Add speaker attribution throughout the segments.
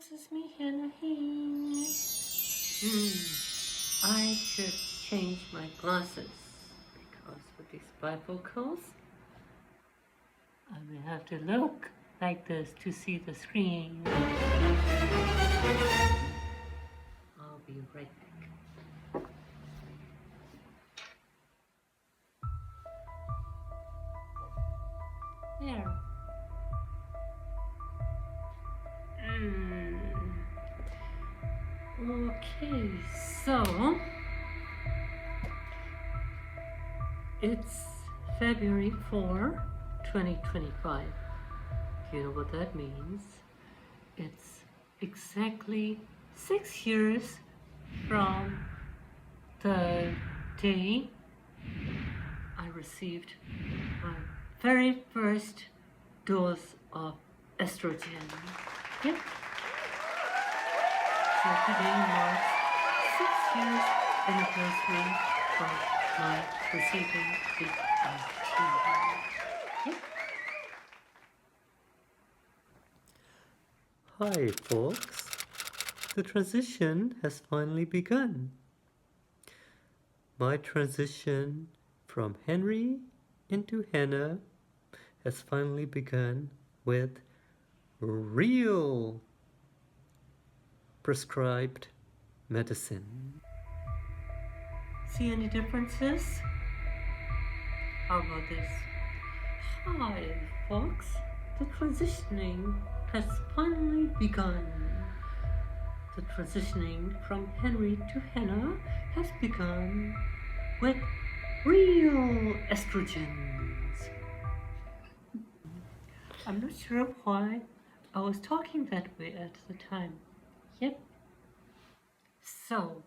Speaker 1: folks, it's me, Hannah here. I should change my glasses because with these bifocals, I may have to look like this to see the screen. I'll be right back. There. Okay, so it's February 4, 2025. You know what that means? It's exactly 6 years from the day I received my very first dose of estrogen. Yep. So today marks 6 years anniversary of my receiving the Yep. Hi folks, the transition has finally begun. My transition from Henry into Hannah has finally begun with real prescribed medicine. See any differences? How about this? Hi folks, the transitioning has finally begun. The transitioning from Henry to Hannah has begun with real estrogens. I'm not sure why I was talking that way at the time. Yep. So,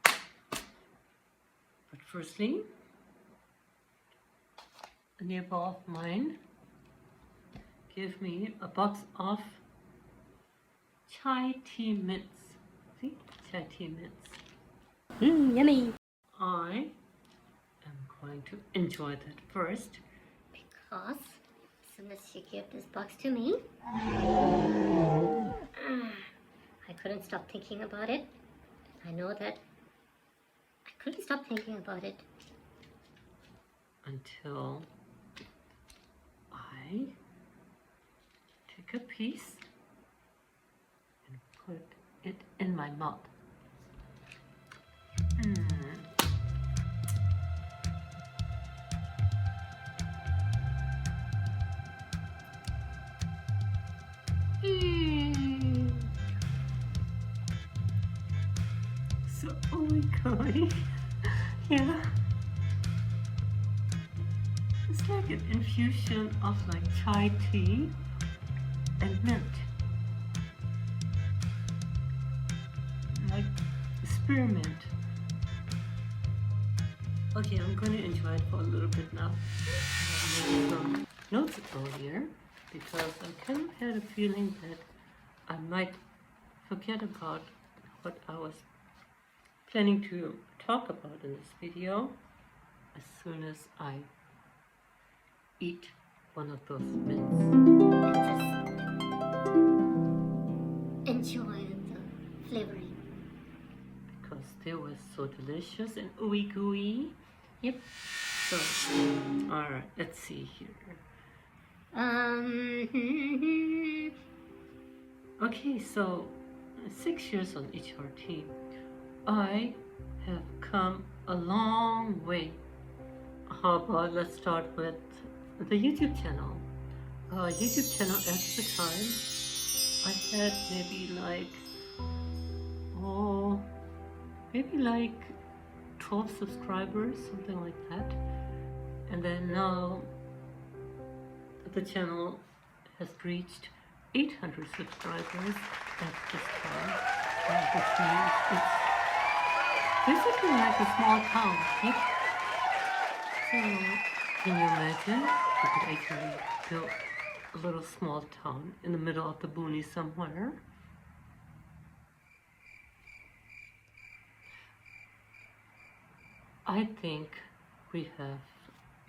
Speaker 1: but firstly, a neighbor of mine gave me a box of chai tea mints. See? Chai tea mints.
Speaker 2: Yummy!
Speaker 1: I am going to enjoy that first.
Speaker 2: Because as soon as she gave this box to me, I couldn't stop thinking about it. I know that I couldn't stop thinking about it.
Speaker 1: Until I take a piece and put it in my mouth. So, oh my god, yeah. It's like an infusion of like chai tea and mint. Like spearmint. Okay, I'm going to enjoy it for a little bit now. I made some notes earlier because I kind of had a feeling that I might forget about what I was planning to talk about in this video as soon as I eat one of those mints.
Speaker 2: And just enjoying the flavoring.
Speaker 1: Because they were so delicious and ooey gooey. Yep. So, alright, let's see here. Okay, so 6 years on HRT. I have come a long way. How about let's start with the YouTube channel. YouTube channel at the time, I had maybe like 12 subscribers, something like that. And then now the channel has reached 800 subscribers at this time, which means it's basically like a small town. Yep. So, can you imagine? You could actually build a little small town in the middle of the boonies somewhere. I think we have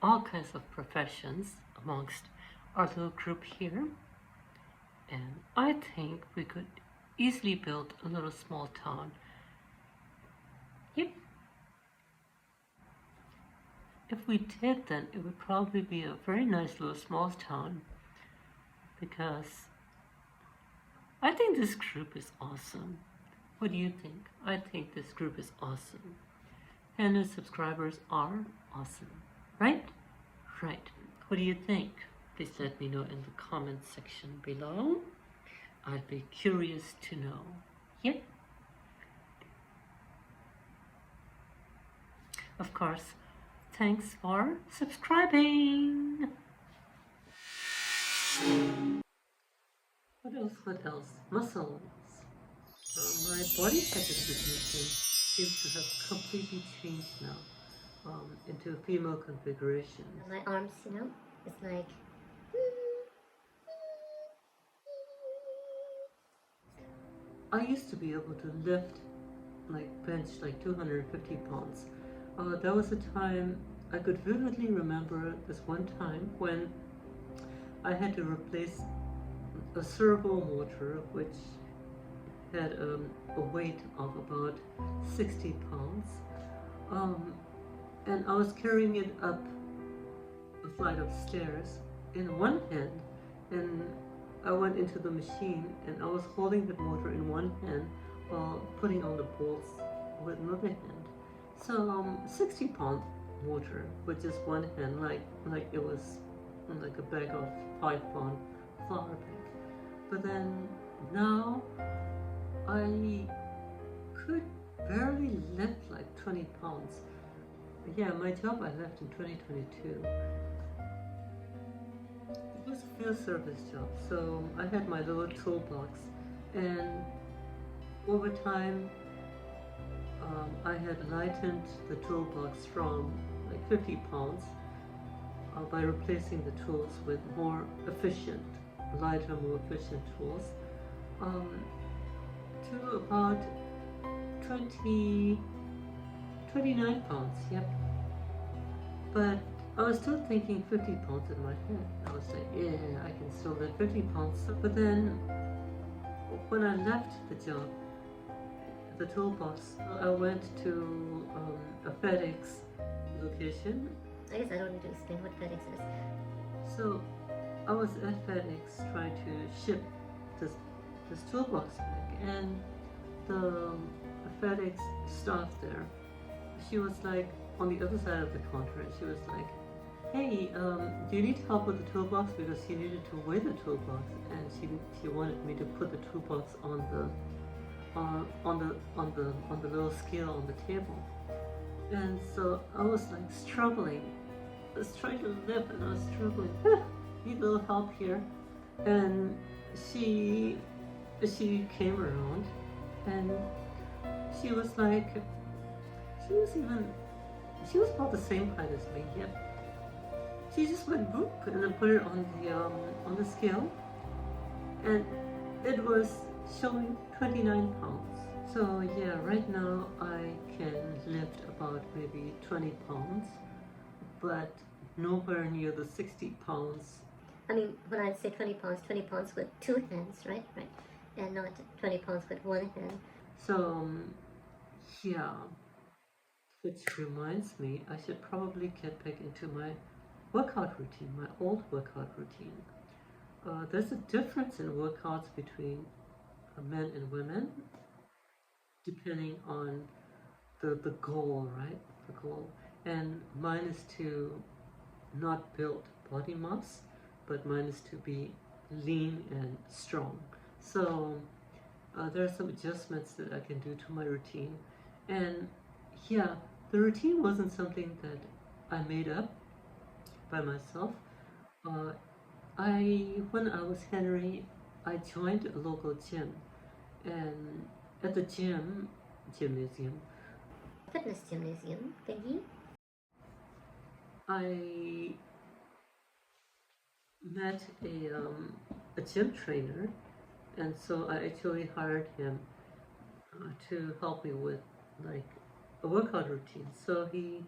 Speaker 1: all kinds of professions amongst our little group here, and I think we could easily build a little small town. Yep. If we did, then it would probably be a very nice little small town, because I think this group is awesome. What do you think? I think this group is awesome. And the subscribers are awesome, right? Right. What do you think? Please let me know in the comment section below. I'd be curious to know. Yep. Of course, thanks for subscribing. What else? What else? Muscles. My body fat distribution seems to have completely changed now into female configuration.
Speaker 2: My arms, it's like.
Speaker 1: I used to be able to lift, bench 250 pounds. That was a time I could vividly remember this one time when I had to replace a servo motor which had a weight of about 60 pounds. And I was carrying it up a flight of stairs in one hand, and I went into the machine and I was holding the motor in one hand while putting on the bolts with another hand. So 60-pound motor with just one hand, like it was like a bag of 5-pound flour bag. But then now I could barely lift 20 pounds. Yeah, my job I left in 2022. It was a field service job, so I had my little toolbox, and over time I had lightened the toolbox from 50 pounds by replacing the tools with more efficient, lighter, more efficient tools, to about 29 pounds, yep. But I was still thinking 50 pounds in my head. I was like, yeah, I can still lift 50 pounds. But then when I left the job, the toolbox, I went to a FedEx location.
Speaker 2: I guess I don't need to explain what FedEx is.
Speaker 1: So I was at FedEx trying to ship this toolbox back, and the FedEx staff there, she was on the other side of the counter, and she was like, hey, do you need help with the toolbox? Because she needed to weigh the toolbox, and she wanted me to put the toolbox on the little scale on the table. And so I was struggling. I was trying to lift and I was struggling. Need a little help here. And she came around, and she was about the same height as me. Yep. She just went boop and then put it on the scale, and it was showing 29 pounds. So yeah, right now I can lift about maybe 20 pounds, but nowhere near the 60 pounds.
Speaker 2: I mean, when I say 20 pounds with two hands, right? Right. And not 20 pounds with one hand.
Speaker 1: So, yeah. Which reminds me, I should probably get back into my workout routine, my old workout routine. There's a difference in workouts between men and women, depending on the goal, right? The goal. And mine is to not build body mass, but mine is to be lean and strong. So there are some adjustments that I can do to my routine. And yeah, the routine wasn't something that I made up by myself. When I was Henry, I joined a local gym, and at the gymnasium,
Speaker 2: Fitness gymnasium, thingy.
Speaker 1: I met a gym trainer, and so I actually hired him to help me with a workout routine. So he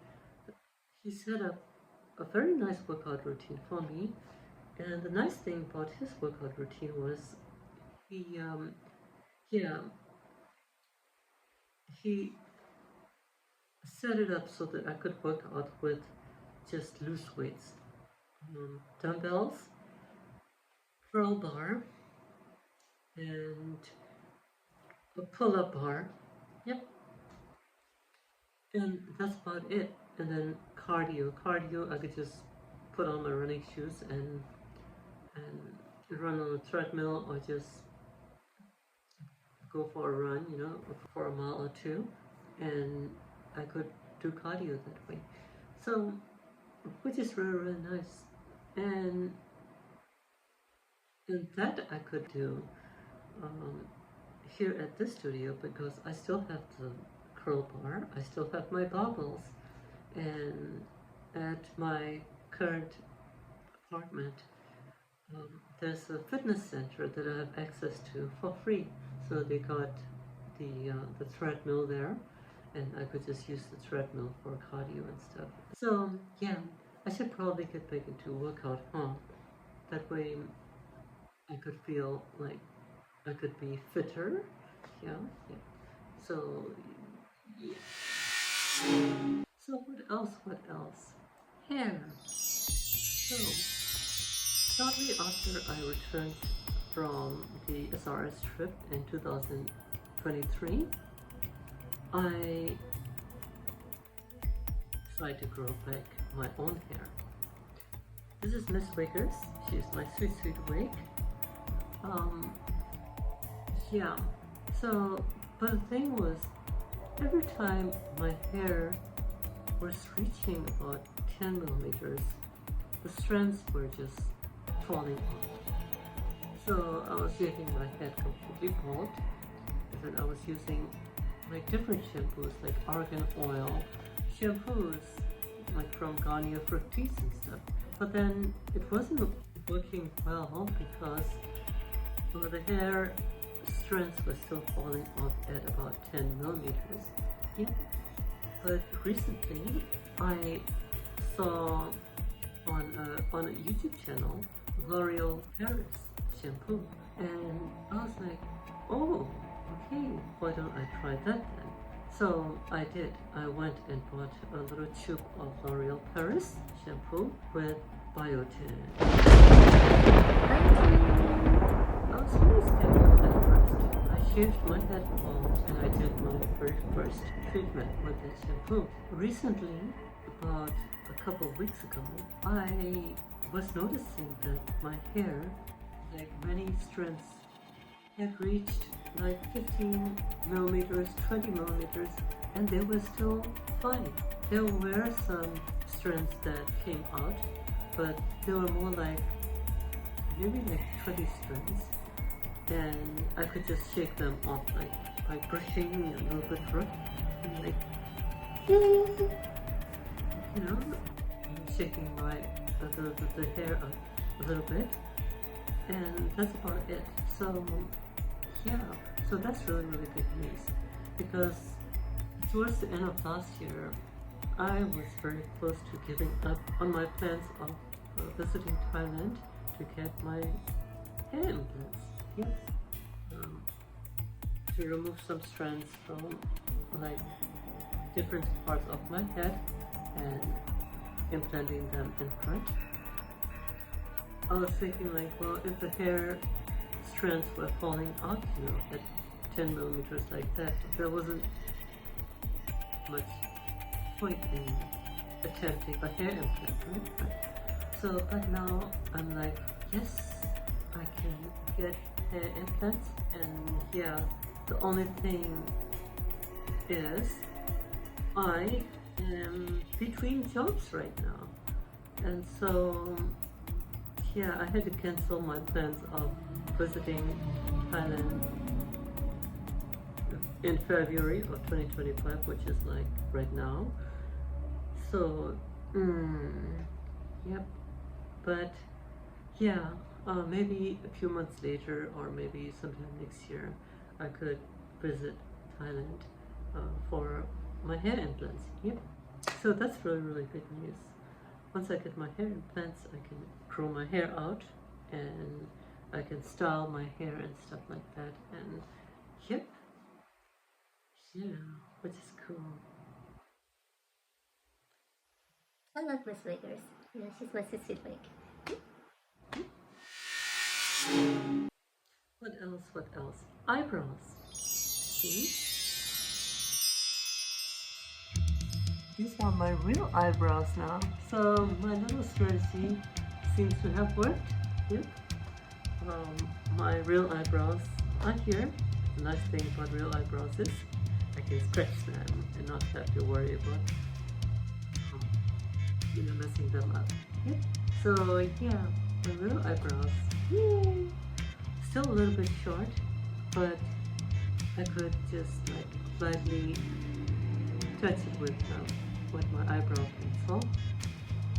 Speaker 1: set up a very nice workout routine for me, And the nice thing about his workout routine was he, he set it up so that I could work out with just loose weights, dumbbells, curl bar, and a pull-up bar. Yep. And that's about it. And then cardio. Cardio, I could just put on my running shoes and run on a treadmill or just go for a run, for a mile or two, and I could do cardio that way. So, which is really, really nice. And that I could do here at this studio because I still have the curl bar, I still have my goggles, and at my current apartment there's a fitness center that I have access to for free. So they got the treadmill there, and I could just use the treadmill for cardio and stuff. So yeah, I should probably get back into workout, That way I could feel like I could be fitter. Yeah. So yeah. So what else? Hair. So shortly after I returned from the SRS trip in 2023, I tried to grow back my own hair. This is Miss Wiggers. She's my sweet, sweet wig. Yeah. So, but the thing was, every time my hair was reaching about 10 millimeters, the strands were just falling off. So I was shaving my head completely bald, and then I was using like different shampoos, like argan oil shampoos, like from Garnier Fructis and stuff. But then it wasn't working well because the hair strands were still falling off at about 10 millimeters. Yeah. But recently I saw on a YouTube channel L'Oreal Paris shampoo, and I was like, oh, okay, why don't I try that then? So I did. I went and bought a little tube of L'Oreal Paris shampoo with biotin. I was really skeptical at first. I shaved my head bald and I did my very first treatment with that shampoo. Recently, about a couple of weeks ago, I was noticing that my hair, like many strands, had reached like 15 millimeters, 20 millimeters, and they were still fine. There were some strands that came out, but they were more like maybe like 20 strands, and I could just shake them off like by brushing a little bit rough, and like shaking the hair up a little bit, and that's about it. So yeah, so that's really, really good news, because towards the end of last year I was very close to giving up on my plans of visiting Thailand to get my hair implants. Yes. To remove some strands from like different parts of my head and implanting them in front. I was thinking like, well, if the hair strands were falling out, at 10 millimeters like that, there wasn't much point in attempting a hair implant, right? So, but now I'm like, yes, I can get hair implants, and yeah, the only thing is I am between jobs right now, and so yeah, I had to cancel my plans of visiting Thailand in February of 2025, which is like right now. So yep, but yeah, maybe a few months later, or maybe sometime next year, I could visit Thailand for my hair implants. Yep. So that's really, really good news. Once I get my hair implants, I can grow my hair out, and I can style my hair and stuff like that. And yep, yeah, which is cool.
Speaker 2: I love Miss Wiggers. Yeah, she's my sister Wig.
Speaker 1: What else? What else? Eyebrows. See? These are my real eyebrows now. So my little strategy seems to have worked. Yep. My real eyebrows are here. The nice thing about real eyebrows is I can scratch them and not have to worry about messing them up. Yep. So yeah, my real eyebrows. Yay! Still a little bit short, but I could just like slightly touch it with my eyebrow pencil,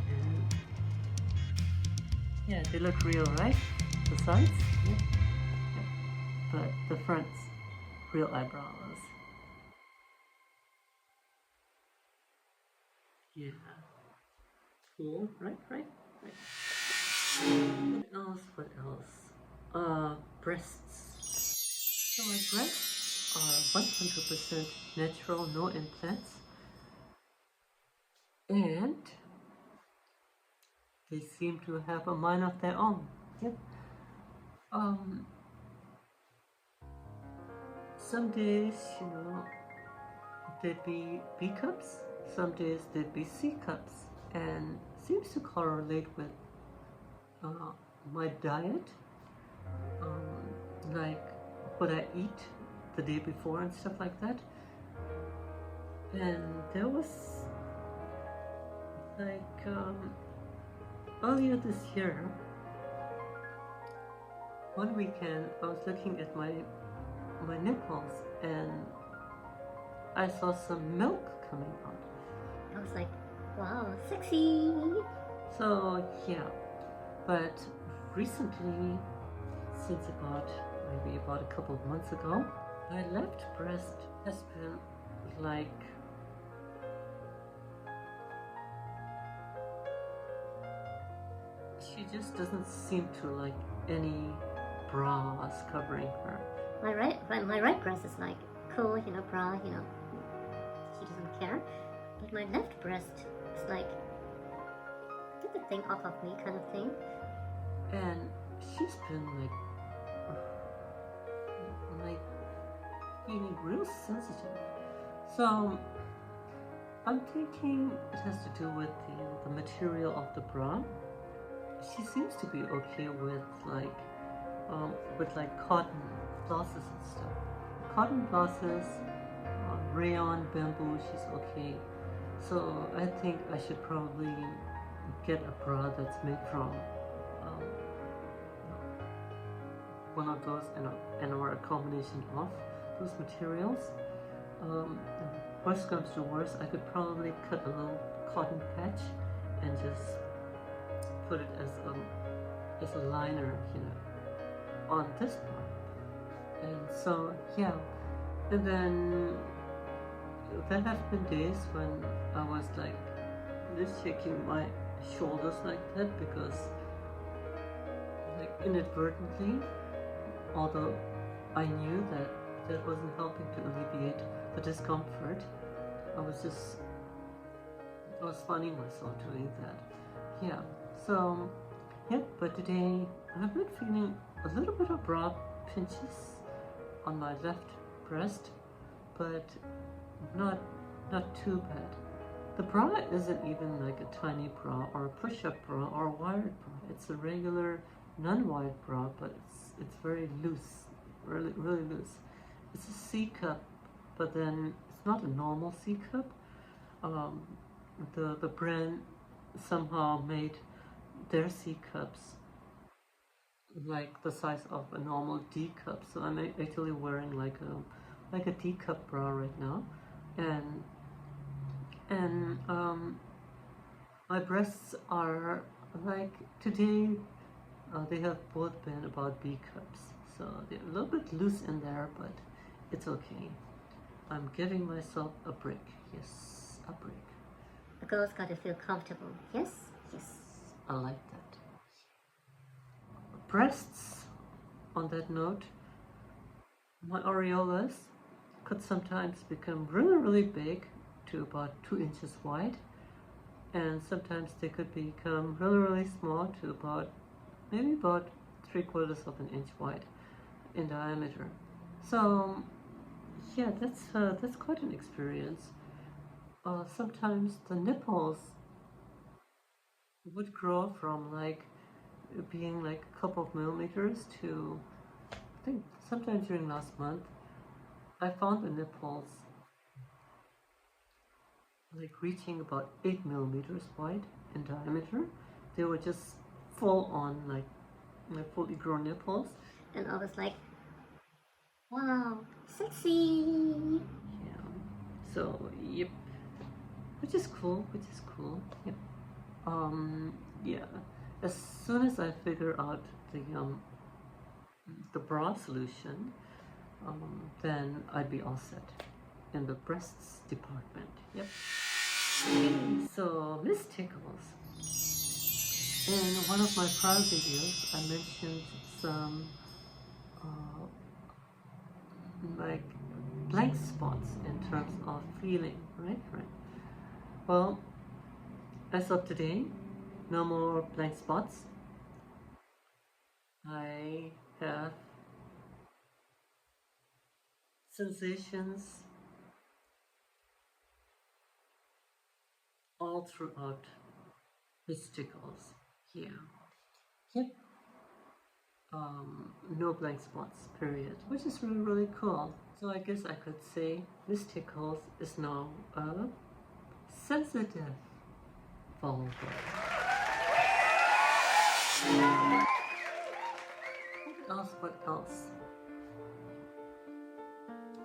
Speaker 1: and yeah, they look real, right? The sides, yeah. But the front's real eyebrows. Yeah, cool, right? What else? What else? Breasts. So my breasts are 100% natural, no implants, and they seem to have a mind of their own. Yep. Some days, they'd be B cups. Some days they'd be C cups, and seems to correlate with my diet, like what I eat the day before and stuff like that. And there was like earlier this year, one weekend I was looking at my nipples and I saw some milk coming out.
Speaker 2: I was like, wow, sexy.
Speaker 1: So yeah, but recently, since maybe about a couple of months ago, my left breast has been like she just doesn't seem to like any bras covering her.
Speaker 2: My right breast is like cool, bra, she doesn't care. But my left breast is like, get the thing off of me kind of thing.
Speaker 1: And she's been like feeling real sensitive. So I'm thinking it has to do with the material of the bra. She seems to be okay with cotton glosses and stuff. Cotton glosses, rayon, bamboo, she's okay. So I think I should probably get a bra that's made from one of those or a combination of those materials. Worst comes to worst, I could probably cut a little cotton patch and just put it as a liner, on this part. And so yeah, and then there have been days when I was like just shaking my shoulders like that because like inadvertently, although I knew that wasn't helping to alleviate the discomfort, I was funning myself doing that. Yeah, so yeah, but today I've been feeling a little bit of bra pinches on my left breast, but not too bad. The bra isn't even like a tiny bra or a push-up bra or a wired bra. It's a regular non-wired bra, but it's very loose, really loose. It's a C cup, but then it's not a normal C cup. The brand somehow made their C cups like the size of a normal D cup. So I'm actually wearing like a D cup bra right now, and my breasts are like today. They have both been about B cups, so they're a little bit loose in there, but it's okay. I'm giving myself a break. Yes, a break.
Speaker 2: A girl's got to feel comfortable. Yes.
Speaker 1: I like that. breasts, on that note, my areolas could sometimes become really, really big, to about 2 inches wide, and sometimes they could become really, really small, to about maybe about 3/4 of an inch wide in diameter. So yeah, that's quite an experience. Sometimes the nipples would grow from like being like a couple of millimeters to, I think sometime during last month, I found the nipples like reaching about 8 millimeters wide in diameter. They were just full on like fully grown nipples.
Speaker 2: And I was like, wow, sexy.
Speaker 1: Yeah. So yep, which is cool. Which is cool. Yep. Yeah. As soon as I figure out the bra solution, then I'd be all set in the breasts department. Yep. So Miss Tickles. In one of my prior videos, I mentioned some uh, like blank spots in terms of feeling, right? Right. Well, as of today, no more blank spots. I have sensations all throughout Miss Tickles. Yeah. Yep. No blank spots, period. Which is really, really cool. So I guess I could say Miss Tickles is now a sensitive vulva. What else?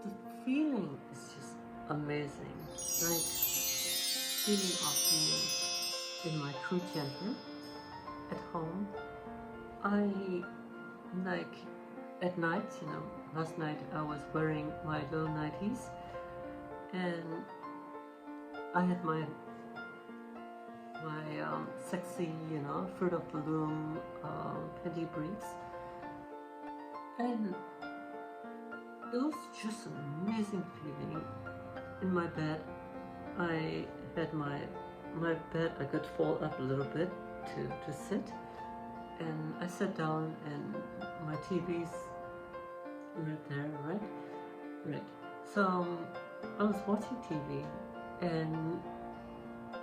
Speaker 1: The feeling is just amazing. Like feeling of being in my crew chamber at home. I like at night, last night I was wearing my little nighties and I had my sexy, Fruit of the Loom panty briefs, and it was just an amazing feeling. In my bed, I had my bed, I could fold up a little bit to sit, and I sat down and my TV's right there, right? Right. So I was watching TV, and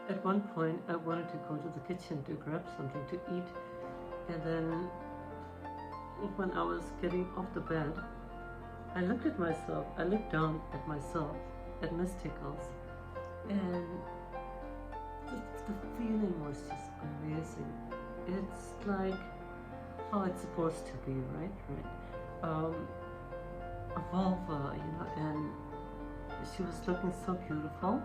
Speaker 1: at one point I wanted to go to the kitchen to grab something to eat, and then when I was getting off the bed, I looked at myself, I looked down at myself, at Miss Tickles, and the feeling was just amazing. It's like how it's supposed to be, right? Right. A vulva, and she was looking so beautiful.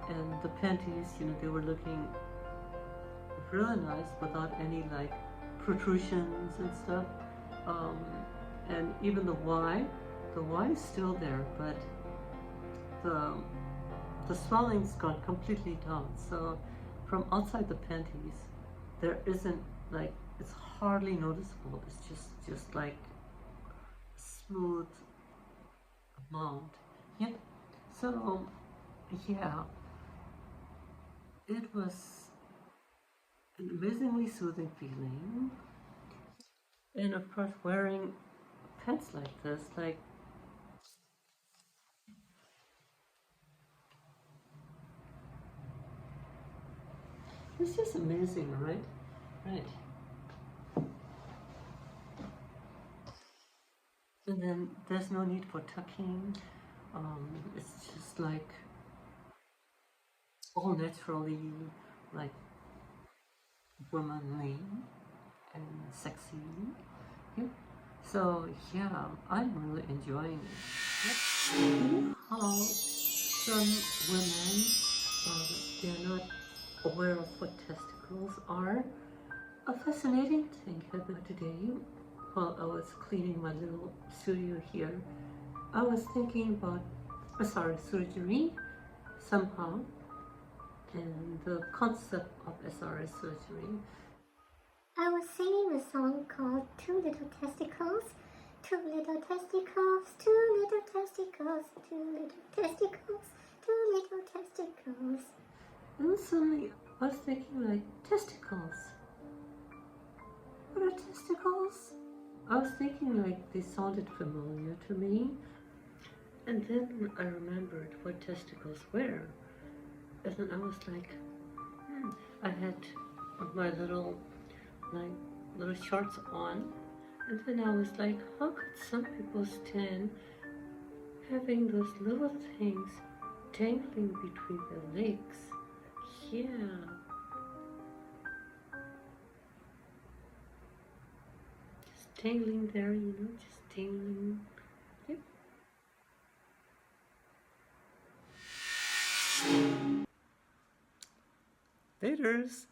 Speaker 1: And the panties, they were looking really nice without any like protrusions and stuff. And even the Y is still there, but the swelling's gone completely down. So from outside the panties, there isn't like, it's hardly noticeable. It's just like smooth amount. Yep. So yeah, it was an amazingly soothing feeling. And of course, wearing pants like this, like, it's just amazing, right? Right. And then there's no need for tucking. It's just like all naturally, like womanly and sexy. Yep. So yeah, I'm really enjoying it. Yep. You know how some women, they're not aware of what testicles are? A fascinating thing happened today while I was cleaning my little studio here. I was thinking about SRS surgery somehow, and the concept of SRS surgery.
Speaker 2: I was singing a song called Two Little Testicles. Two little testicles, two little testicles, two little testicles, two little testicles.
Speaker 1: And then suddenly I was thinking like testicles. What are testicles? I was thinking like they sounded familiar to me. And then I remembered what testicles were. And then I was like, I had my little shorts on. And then I was like, how could some people stand having those little things dangling between their legs? Yeah. Just dangling there, just dangling. Yep. Laters.